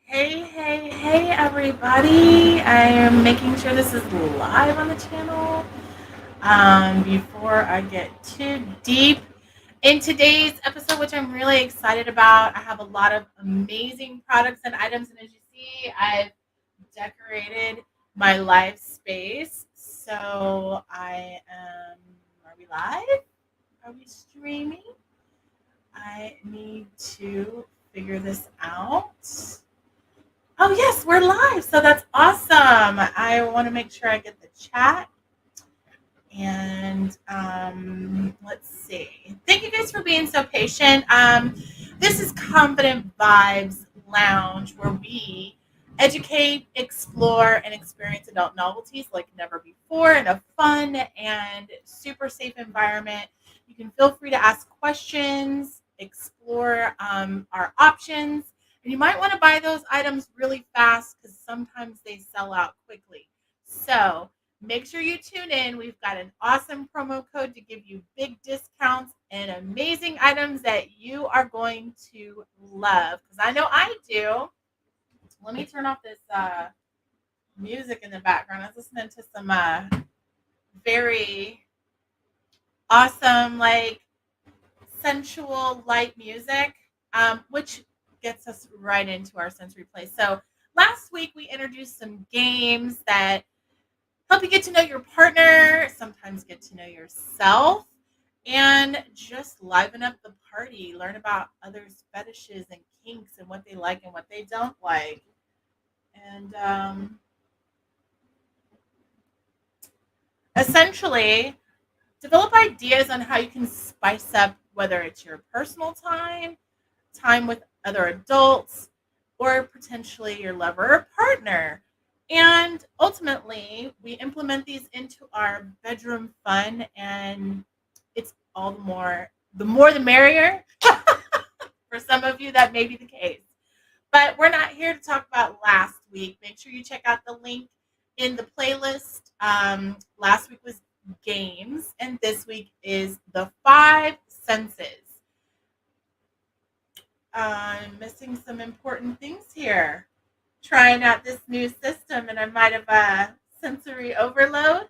Hey, everybody. I am making sure this is live on the channel. Before I get too deep in today's episode, which I'm really excited about, I have a lot of amazing products and items. And as you see, I've decorated my live space. So are we live? Are we streaming? I need to figure this out. Oh, yes, we're live. So that's awesome. I want to make sure I get the chat. And let's see. Thank you guys for being so patient. This is Confident Vibes Lounge, where we educate, explore, and experience adult novelties like never before in a fun and super safe environment. You can feel free to ask questions, explore our options, and you might want to buy those items really fast because sometimes they sell out quickly. So, make sure you tune in. We've got an awesome promo code to give you big discounts and amazing items that you are going to love. Because I know I do. Let me turn off this music in the background. I was listening to some very awesome, like sensual, light music, which gets us right into our sensory play. So last week we introduced some games that help you get to know your partner, sometimes get to know yourself, and just liven up the party. Learn about others' fetishes and kinks and what they like and what they don't like. And essentially, develop ideas on how you can spice up whether it's your personal time with other adults, or potentially your lover or partner. And ultimately, we implement these into our bedroom fun, and it's all the more the merrier. For some of you, that may be the case. But we're not here to talk about last week. Make sure you check out the link in the playlist. Last week was games, and this week is the five senses. I'm missing some important things here. Trying out this new system, and I might have sensory overload.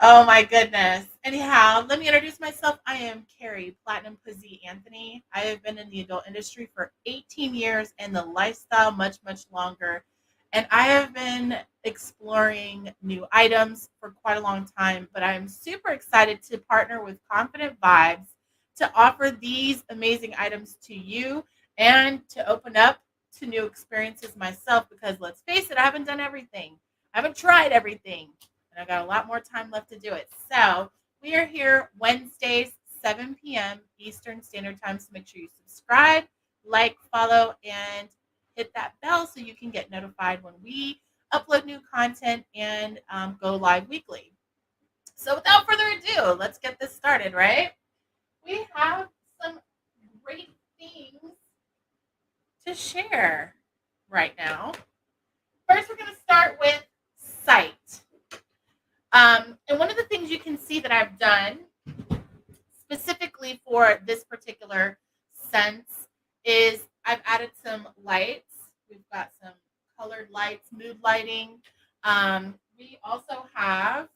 Oh my goodness. Anyhow, let me introduce myself. I am Kari Platinum Puzzy Anthony. I have been in the adult industry for 18 years and the lifestyle much longer. And I have been exploring new items for quite a long time, but I am super excited to partner with Confident Vibes to offer these amazing items to you and to open up to new experiences myself because let's face it, I haven't done everything. I haven't tried everything and I got a lot more time left to do it. So we are here Wednesdays, 7 p.m. Eastern Standard Time. So make sure you subscribe, like, follow, and hit that bell so you can get notified when we upload new content and go live weekly. So without further ado, let's get this started, right? We have some great things to share right now. First, we're going to start with sight. And one of the things you can see that I've done specifically for this particular sense is I've added some lights. We've got some colored lights, mood lighting. We also have,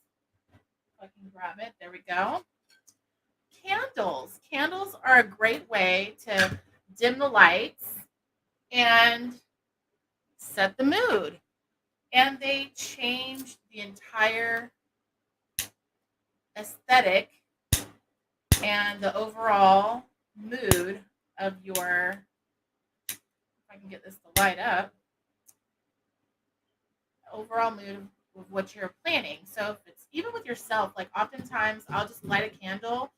if I can grab it, there we go. Candles. Candles are a great way to dim the lights and set the mood. And they change the entire aesthetic and the overall mood of your, if I can get this to light up, overall mood of what you're planning. So if it's even with yourself, like oftentimes I'll just light a candle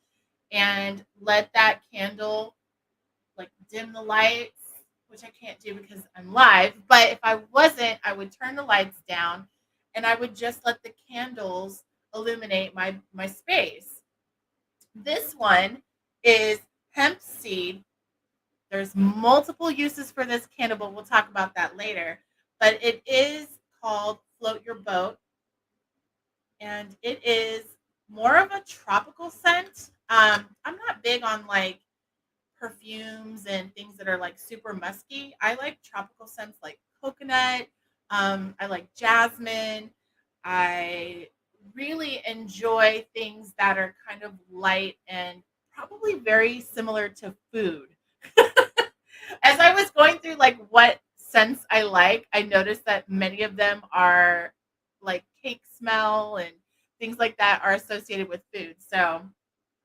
and let that candle like dim the lights, which I can't do because I'm live. But if I wasn't, I would turn the lights down and I would just let the candles illuminate my space. This one is hemp seed. There's multiple uses for this candle, but we'll talk about that later. But it is called Float Your Boat, and it is more of a tropical scent. I'm not big on like perfumes and things that are like super musky. I like tropical scents like coconut. I like jasmine. I really enjoy things that are kind of light and probably very similar to food. As I was going through like what scents I like, I noticed that many of them are like cake smell and things like that are associated with food. So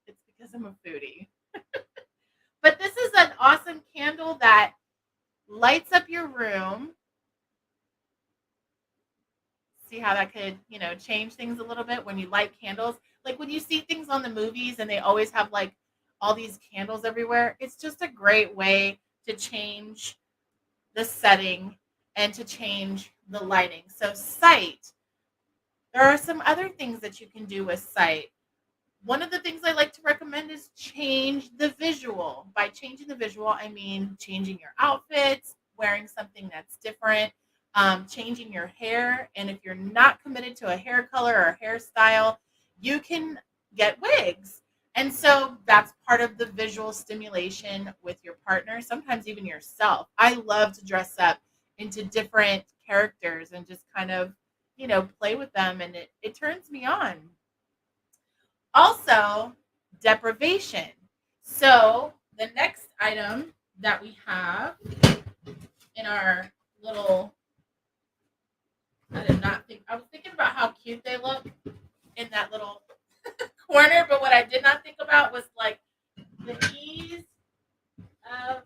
it's because I'm a foodie. But this is an awesome candle that lights up your room. See how that could, change things a little bit when you light candles. Like when you see things on the movies and they always have like all these candles everywhere, it's just a great way to change the setting and to change the lighting. So, sight, there are some other things that you can do with sight. One of the things I like to recommend is change the visual. By changing the visual, I mean changing your outfits, wearing something that's different, changing your hair. And if you're not committed to a hair color or hairstyle, you can get wigs. And so that's part of the visual stimulation with your partner, sometimes even yourself. I love to dress up into different characters and just kind of, play with them, and it turns me on. Also, deprivation. So, the next item that we have in our little, I did not think, I was thinking about how cute they look in that little corner, but what I did not think about was like the ease of,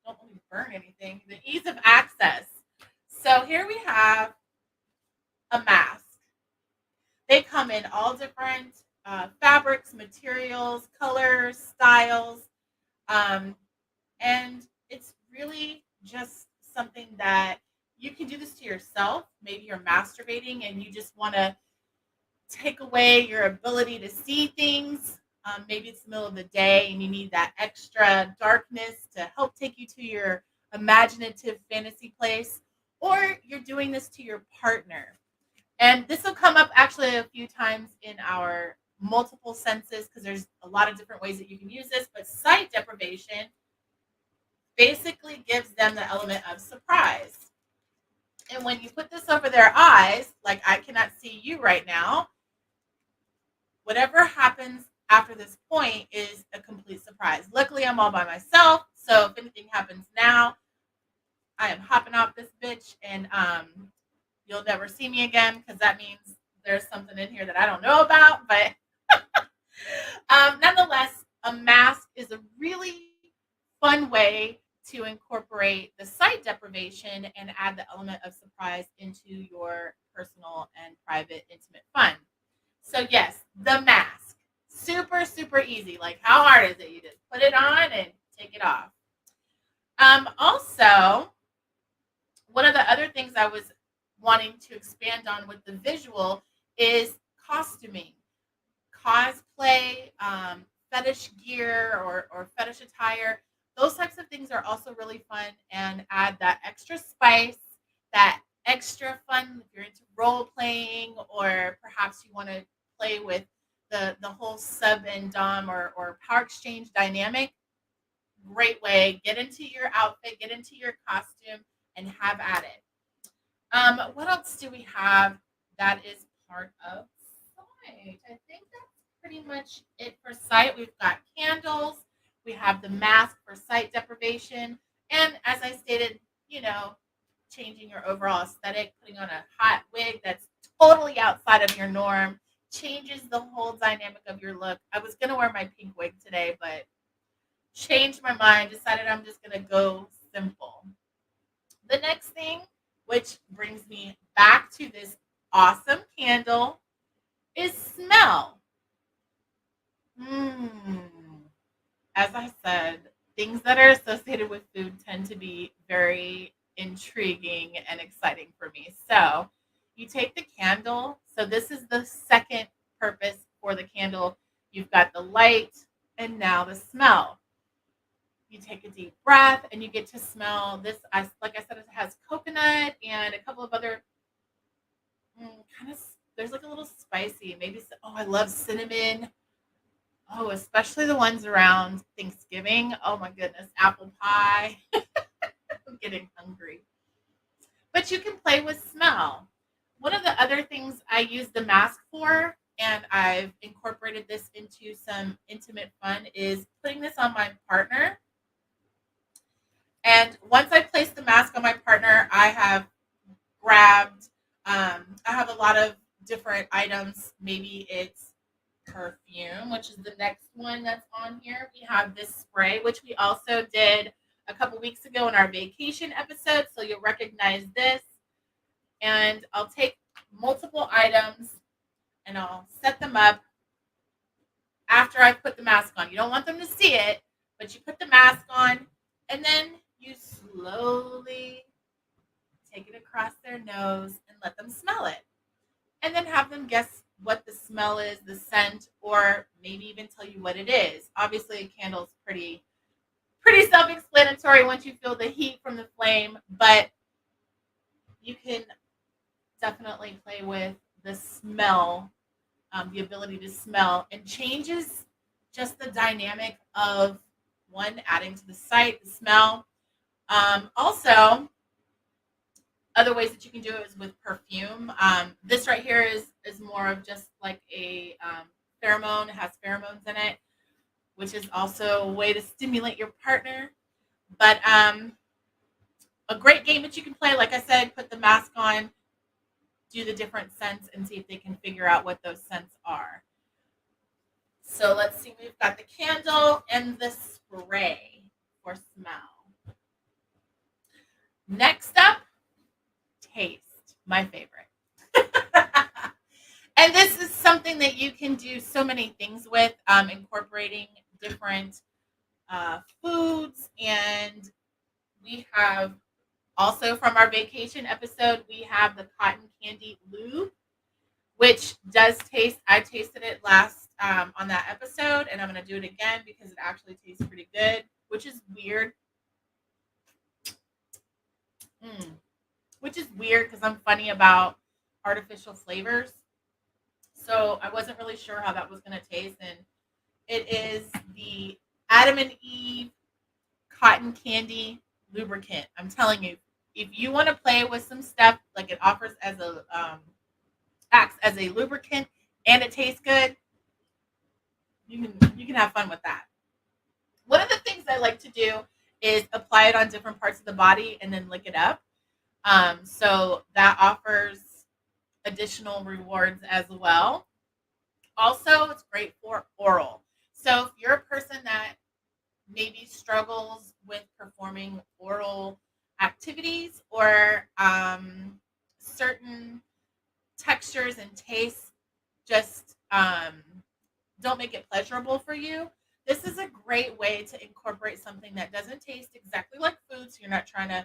don't let me burn anything, the ease of access. So, here we have a mask. They come in all different fabrics, materials, colors, styles. Um, and it's really just something that you can do this to yourself. Maybe you're masturbating and you just want to take away your ability to see things. Maybe it's the middle of the day and you need that extra darkness to help take you to your imaginative fantasy place. Or you're doing this to your partner. And this will come up actually a few times in our multiple senses because there's a lot of different ways that you can use this. But sight deprivation basically gives them the element of surprise. And when you put this over their eyes, like I cannot see you right now, whatever happens after this point is a complete surprise. Luckily, I'm all by myself. So if anything happens now, I am hopping off this bitch and you'll never see me again because that means there's something in here that I don't know about. But nonetheless, a mask is a really fun way to incorporate the sight deprivation and add the element of surprise into your personal and private, intimate fun. So, yes, the mask. Super, super easy. Like, how hard is it? You just put it on and take it off. Also, one of the other things I was wanting to expand on with the visual is costuming, cosplay, fetish gear or fetish attire. Those types of things are also really fun and add that extra spice, that extra fun if you're into role playing or perhaps you want to play with the whole sub and dom or power exchange dynamic. Great way. Get into your outfit, get into your costume, and have at it. What else do we have that is part of sight? I think that's pretty much it for sight. We've got candles. We have the mask for sight deprivation. And as I stated, changing your overall aesthetic, putting on a hot wig that's totally outside of your norm changes the whole dynamic of your look. I was going to wear my pink wig today, but changed my mind, decided I'm just going to go simple. The next thing, which brings me back to this awesome candle, is smell. Mm. As I said, things that are associated with food tend to be very intriguing and exciting for me. So you take the candle. So this is the second purpose for the candle. You've got the light and now the smell. You take a deep breath and you get to smell this. Like I said, it has coconut and a couple of other kind of, there's like a little spicy. Maybe, oh, I love cinnamon. Oh, especially the ones around Thanksgiving. Oh my goodness, apple pie. I'm getting hungry. But you can play with smell. One of the other things I use the mask for, and I've incorporated this into some intimate fun, is putting this on my partner. And once I place the mask on my partner, I have grabbed, I have a lot of different items. Maybe it's perfume, which is the next one that's on here. We have this spray, which we also did a couple weeks ago in our vacation episode. So you'll recognize this. And I'll take multiple items and I'll set them up after I put the mask on. You don't want them to see it, but you put the mask on and then you slowly take it across their nose and let them smell it. And then have them guess what the smell is, the scent, or maybe even tell you what it is. Obviously, a candle is pretty self-explanatory once you feel the heat from the flame, but you can definitely play with the smell, the ability to smell, and changes just the dynamic of one adding to the sight, the smell. Also, other ways that you can do it is with perfume. This right here is more of just like a pheromone. It has pheromones in it, which is also a way to stimulate your partner. But a great game that you can play, like I said, put the mask on, do the different scents, and see if they can figure out what those scents are. So let's see. We've got the candle and the spray for smell. Next up, taste, my favorite. And this is something that you can do so many things with, incorporating different foods. And we have also from our vacation episode, we have the cotton candy lube, which does taste, I tasted it last on that episode, and I'm going to do it again because it actually tastes pretty good, which is weird. Mm. Which is weird because I'm funny about artificial flavors. So I wasn't really sure how that was going to taste. And it is the Adam and Eve cotton candy lubricant. I'm telling you, if you want to play with some stuff, like it offers as a acts as a lubricant and it tastes good, you can have fun with that. One of the things I like to do is apply it on different parts of the body and then lick it up. So that offers additional rewards as well. Also, it's great for oral. So if you're a person that maybe struggles with performing oral activities or certain textures and tastes just don't make it pleasurable for you, this is a great way to incorporate something that doesn't taste exactly like food. So you're not trying to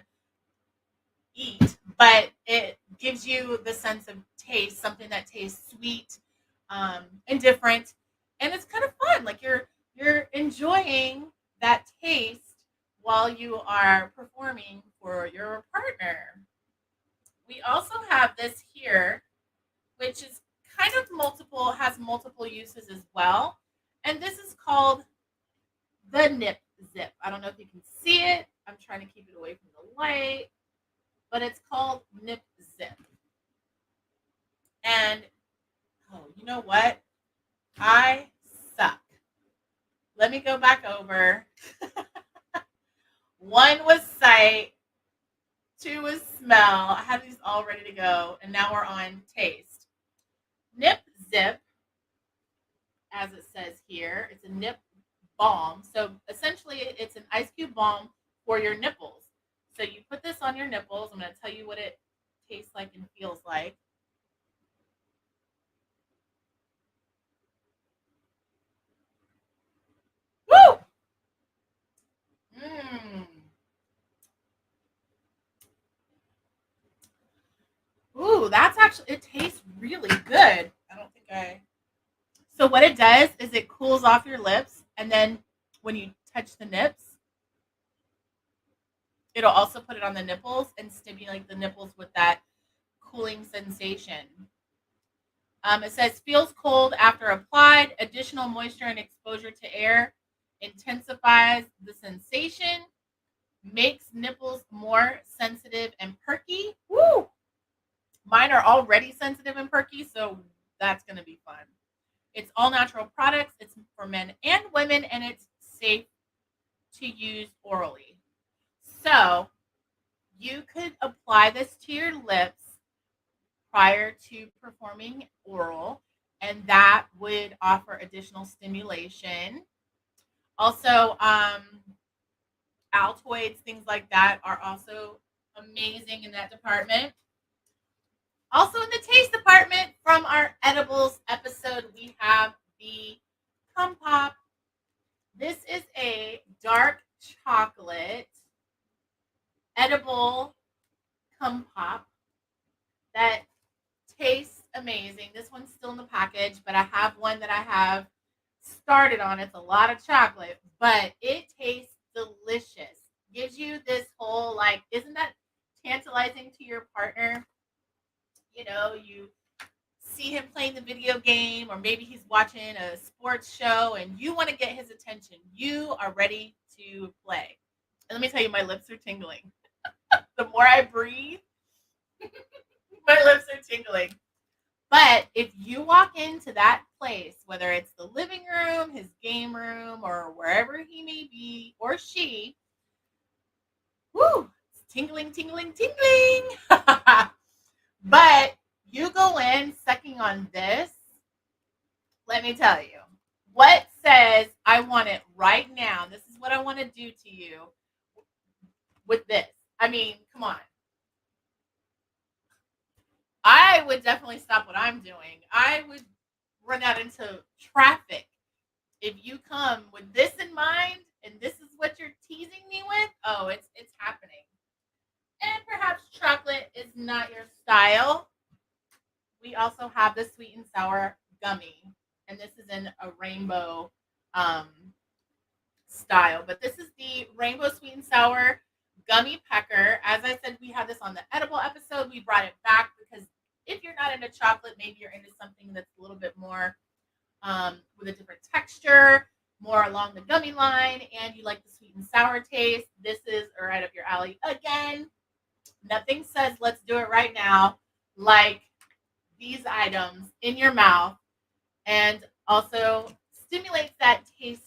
eat, but it gives you the sense of taste, something that tastes sweet and different, and it's kind of fun. Like you're enjoying that taste while you are performing for your partner. We also have this here, which is kind of multiple, has multiple uses as well, and this is called the nip zip. I don't know if you can see it. I'm trying to keep it away from the light, but it's called nip zip. And oh, you know what? I suck. Let me go back over. One was sight, two was smell. I have these all ready to go, and now we're on taste. Nip zip, as it says here, it's a nip balm. So essentially, it's an ice cube balm for your nipples. So you put this on your nipples. I'm going to tell you what it tastes like and feels like. Woo! Mmm. Ooh, that's actually, it tastes really good. I don't think I. So what it does is it cools off your lips, and then when you touch the nips, it'll also put it on the nipples and stimulate the nipples with that cooling sensation. It says feels cold after applied. Additional moisture and exposure to air intensifies the sensation, makes nipples more sensitive and perky. Woo! Mine are already sensitive and perky, so that's going to be fun. It's all natural products. It's for men and women, and it's safe to use orally. So you could apply this to your lips prior to performing oral, and that would offer additional stimulation. Also, Altoids, things like that, are also amazing in that department. Also, in the taste department, from our edibles episode, we have the Cum Pop. This is a dark chocolate edible Cum Pop that tastes amazing. This one's still in the package, but I have one that I have started on. It's a lot of chocolate, but it tastes delicious. Gives you this whole, like, isn't that tantalizing to your partner? You know, you see him playing the video game, or maybe he's watching a sports show and you want to get his attention. You are ready to play. And let me tell you, my lips are tingling. The more I breathe, my lips are tingling. But if you walk into that place, whether it's the living room, his game room, or wherever he may be, or she, whoo, it's tingling, tingling, tingling. But you go in sucking on this, let me tell you, what says I want it right now? This is what I want to do to you with this. I mean, come on. I would definitely stop what I'm doing. I would run out into traffic. If you come with this in mind and this is what you're teasing me with, oh, it's happening. And perhaps chocolate is not your style. We also have the sweet and sour gummy, and this is in a rainbow style. But this is the rainbow sweet and sour gummy pecker. As I said, we had this on the edible episode. We brought it back because if you're not into chocolate, maybe you're into something that's a little bit more with a different texture, more along the gummy line, and you like the sweet and sour taste. This is right up your alley. Again, nothing says let's do it right now like these items in your mouth, and also stimulates that taste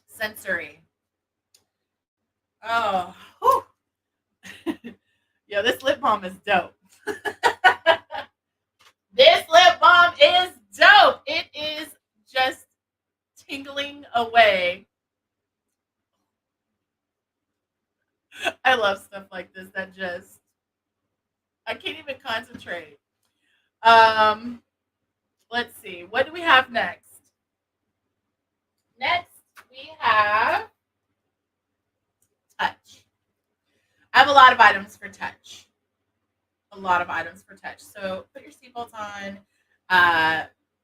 sensory. Oh, yo, this lip balm is dope. This lip balm is dope. It is just tingling away. I love stuff like this that just, I can't even concentrate. Let's see. What do we have next? Next, we have touch. I have a lot of items for touch. So put your seatbelts on.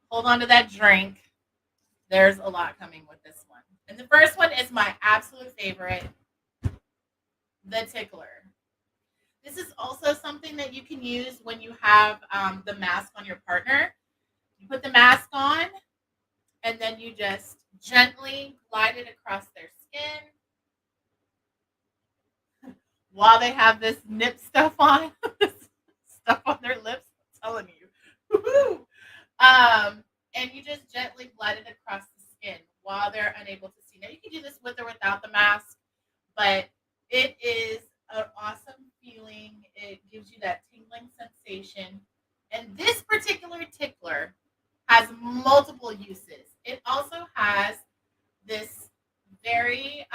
Hold on to that drink. There's a lot coming with this one. And the first one is my absolute favorite, the tickler. This is also something that you can use when you have the mask on your partner. You put the mask on, and then you just gently glide it across their skin while they have this nip stuff on, stuff on their lips. I'm telling you. Woo-hoo. And you just gently glide it across the skin while they're unable to see. Now, you can do this with or without the mask, but it is an awesome feeling. It gives you that tingling sensation. And this particular tickler has multiple uses. It also has this very,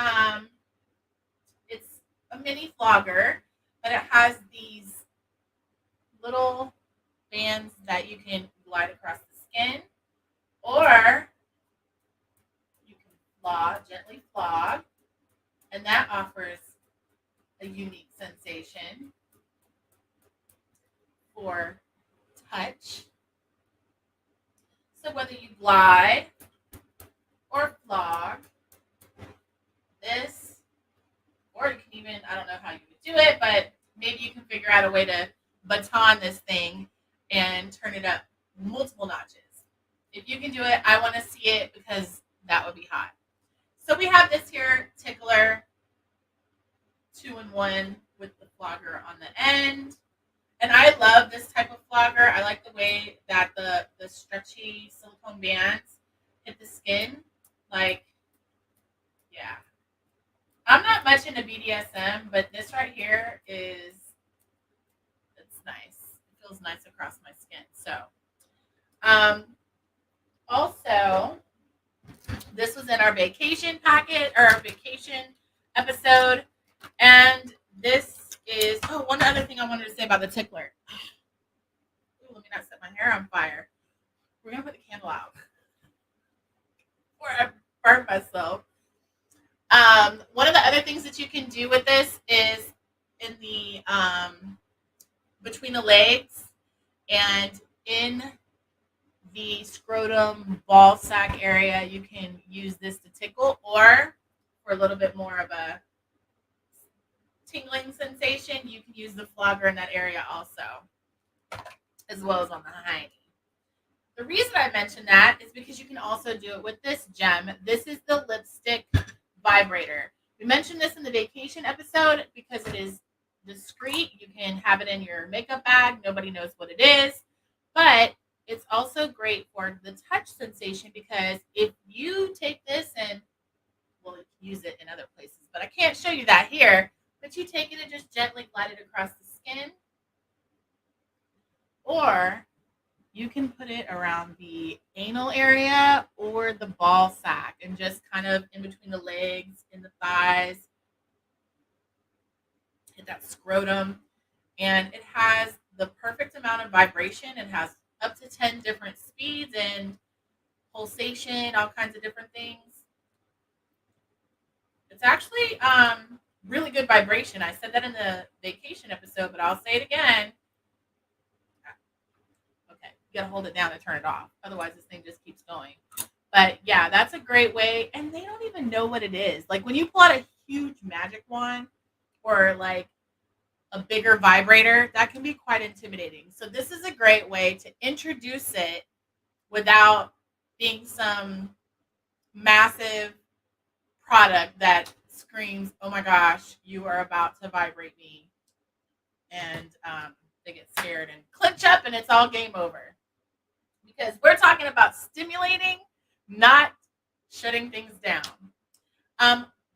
it's a mini flogger, but it has these little bands that you can glide across the skin, or you can gently flog, and that offers a unique sensation for touch. So whether you glide or flog this, or you can even, I don't know how you would do it, but maybe you can figure out a way to baton this thing. and turn it up multiple notches. If you can do it, I want to see it because that would be hot. So we have this here tickler, 2-in-1 with the flogger on the end. And I love this type of flogger. I like the way that the stretchy silicone bands hit the skin. Like, yeah. I'm not much into BDSM, but this right here it's nice. It feels nice across my skin. So, also, this was in our vacation packet or our vacation episode. And this is, one other thing I wanted to say about the tickler. Ooh, let me not set my hair on fire. We're going to put the candle out before I burn myself. One of the other things that you can do with this is in the between the legs and in the scrotum ball sack area, you can use this to tickle, or for a little bit more of a tingling sensation, you can use the flogger in that area also, as well as on the hiney. The reason I mention that is because you can also do it with this gem. This is the lipstick vibrator. We mentioned this in the vacation episode because it is discreet. You can have it in your makeup bag. Nobody knows what it is. But it's also great for the touch sensation because if you take this and, well, you can use it in other places, but I can't show you that here. But you take it and just gently glide it across the skin. Or you can put it around the anal area or the ball sack and just kind of in between the legs, in the thighs, hit that scrotum. And it has the perfect amount of vibration. It has up to 10 different speeds and pulsation, all kinds of different things. It's actually really good vibration. I said that in the vacation episode, but I'll say it again. Okay, you gotta hold it down to turn it off. Otherwise, this thing just keeps going. But yeah, that's a great way. And they don't even know what it is. Like when you pull out a huge magic wand or like a bigger vibrator, that can be quite intimidating. So this is a great way to introduce it without being some massive product that screams, "Oh my gosh, you are about to vibrate me," and they get scared and clench up, and it's all game over. Because we're talking about stimulating, not shutting things down.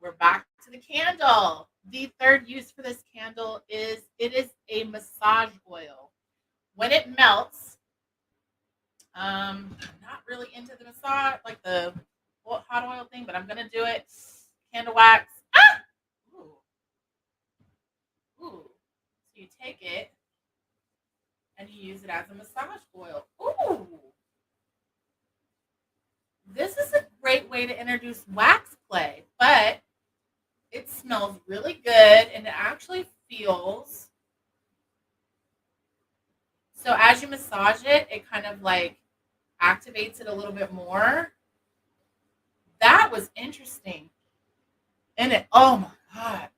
We're back to the candle. The third use for this candle is it is a massage oil. When it melts, I'm not really into the massage, like the hot oil thing, but I'm gonna do it. Candle wax. Ah! Ooh. Ooh. So you take it and you use it as a massage oil. Ooh. This is a great way to introduce wax play, but it smells really good and it actually feels. So as you massage it, it kind of like activates it a little bit more. That was interesting. And it, oh my God.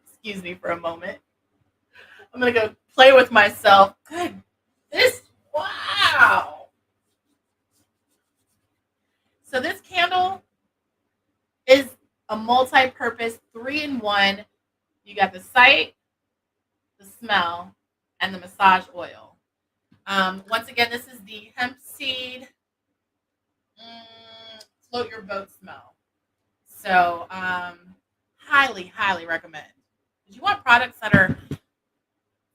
Excuse me for a moment. I'm going to go play with myself. Good. Wow. So this candle is a multi-purpose 3-in-1. You got the sight, the smell, and the massage oil. Once again, this is the hemp seed float your boat smell. So highly, highly recommend. Because you want products that are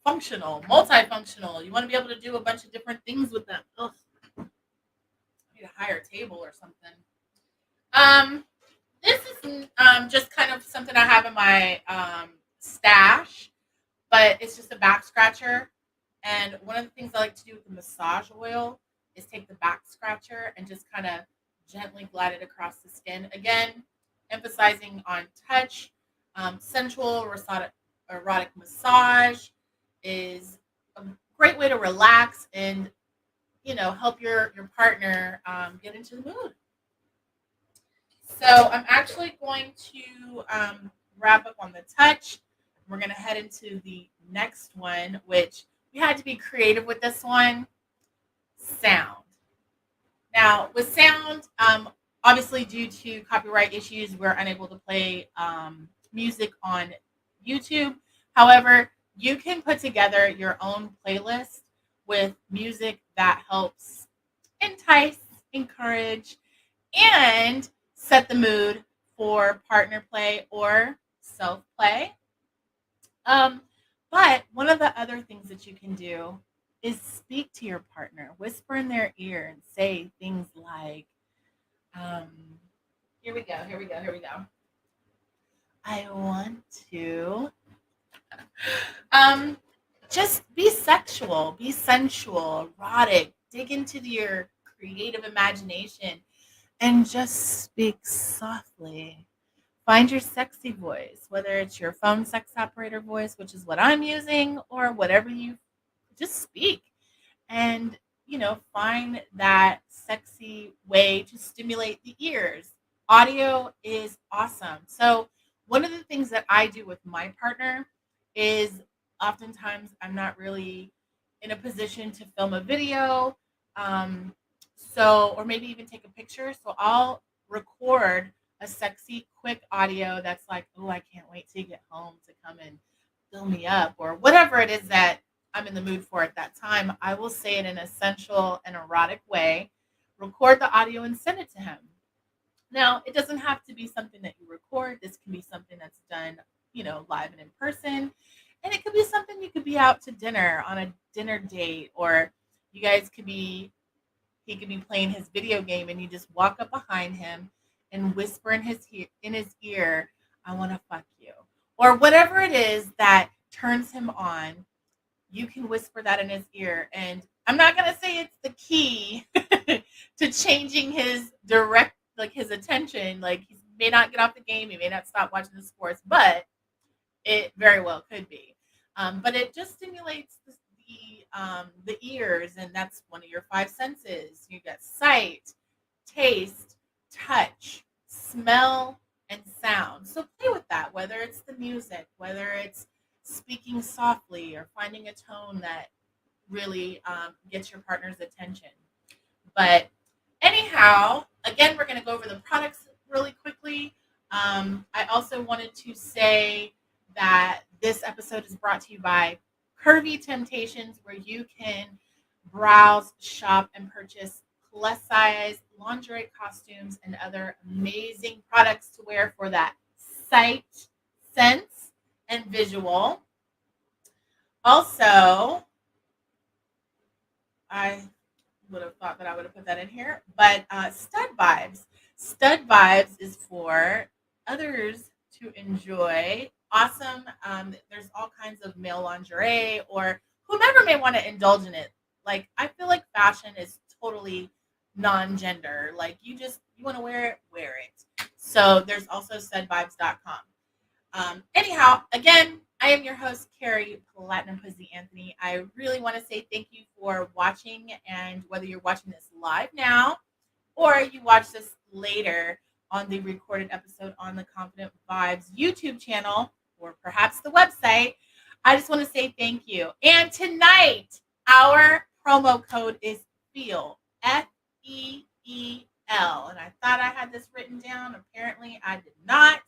functional, multifunctional. You want to be able to do a bunch of different things with them. Ugh. I need a higher table or something. This is just kind of something I have in my stash, but it's just a back scratcher. And one of the things I like to do with the massage oil is take the back scratcher and just kind of gently glide it across the skin. Again, emphasizing on touch. Sensual erotic massage is a great way to relax and, you know, help your partner get into the mood. So I'm actually going to wrap up on the touch. we're going to head into the next one, which we had to be creative with this one, sound. Now, with sound, obviously due to copyright issues, we're unable to play music on YouTube. However, you can put together your own playlist with music that helps entice, encourage, and set the mood for partner play or self play. Um, but one of the other things that you can do is speak to your partner, whisper in their ear, and say things like, um, here we go, here we go, here we go. I want to um, just be sexual, be sensual, erotic, dig into your creative imagination, and just speak softly. Find your sexy voice, whether it's your phone sex operator voice, which is what I'm using, or whatever you just speak. And, find that sexy way to stimulate the ears. Audio is awesome. So, one of the things that I do with my partner is oftentimes I'm not really in a position to film a video. Um, or maybe even take a picture. So, I'll record a sexy, quick audio that's like, oh, I can't wait to get home to come and fill me up, or whatever it is that I'm in the mood for at that time. I will say it in a sensual and erotic way, record the audio, and send it to him. Now, it doesn't have to be something that you record. This can be something that's done, live and in person. And it could be something you could be out to dinner on a dinner date, or you guys could be, he could be playing his video game and you just walk up behind him and whisper in his ear, I want to fuck you. Or whatever it is that turns him on, you can whisper that in his ear. And I'm not going to say it's the key to changing his his attention. Like, he may not get off the game, he may not stop watching the sports, but it very well could be. But it just stimulates the ears, and that's one of your five senses. You got sight, taste, touch, smell, and sound. So play with that, whether it's the music, whether it's speaking softly, or finding a tone that really gets your partner's attention. But anyhow, again, we're going to go over the products really quickly. I also wanted to say that this episode is brought to you by Curvy Temptations, where you can browse, shop, and purchase plus size lingerie, costumes, and other amazing products to wear for that sight, sense, and visual. Also, I would have thought that I would have put that in here, but Stud Vibes. Stud Vibes is for others to enjoy. Awesome. There's all kinds of male lingerie, or whomever may want to indulge in it. Like, I feel like fashion is totally non-gender. Like, you want to wear it, wear it. So there's also studvibes.com. Anyhow, again, I am your host, Kari Platinum Puzzy Anthony. I really want to say thank you for watching, and whether you're watching this live now or you watch this later on the recorded episode on the Confident Vibes YouTube channel, or perhaps the website, I just want to say thank you. And tonight, our promo code is FEEL, FEEL. And I thought I had this written down. Apparently, I did not.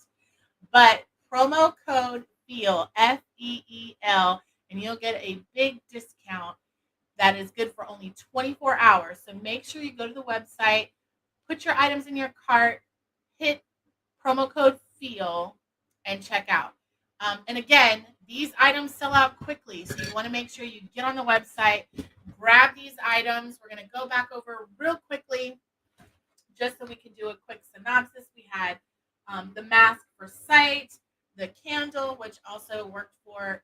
But promo code FEEL, FEEL, and you'll get a big discount that is good for only 24 hours. So make sure you go to the website, put your items in your cart, hit promo code FEEL, and check out. And again, these items sell out quickly, so you want to make sure you get on the website, grab these items. We're going to go back over real quickly just so we can do a quick synopsis. We had the mask for sight, the candle, which also worked for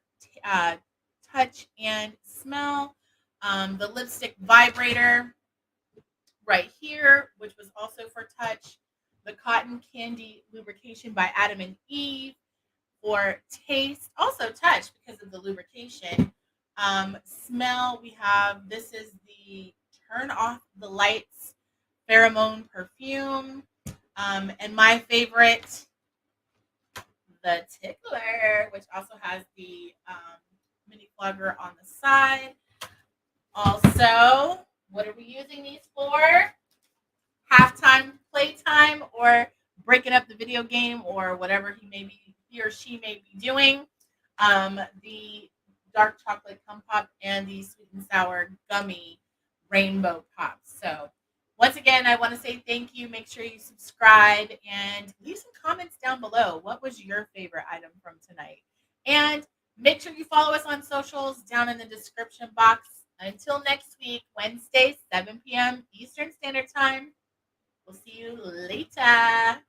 touch and smell, the lipstick vibrator right here, which was also for touch, the cotton candy lubrication by Adam and Eve for taste, also touch because of the lubrication. Smell, we have, this is the Turn Off the Lights pheromone perfume. And my favorite, the tickler, which also has the mini flogger on the side. Also, what are we using these for? Halftime, playtime, or breaking up the video game, or whatever he or she may be doing. The dark chocolate cum pop and the sweet and sour gummy rainbow pops. So, once again, I want to say thank you. Make sure you subscribe and leave some comments down below. What was your favorite item from tonight? And make sure you follow us on socials down in the description box. Until next week, Wednesday, 7 p.m. Eastern Standard Time. We'll see you later.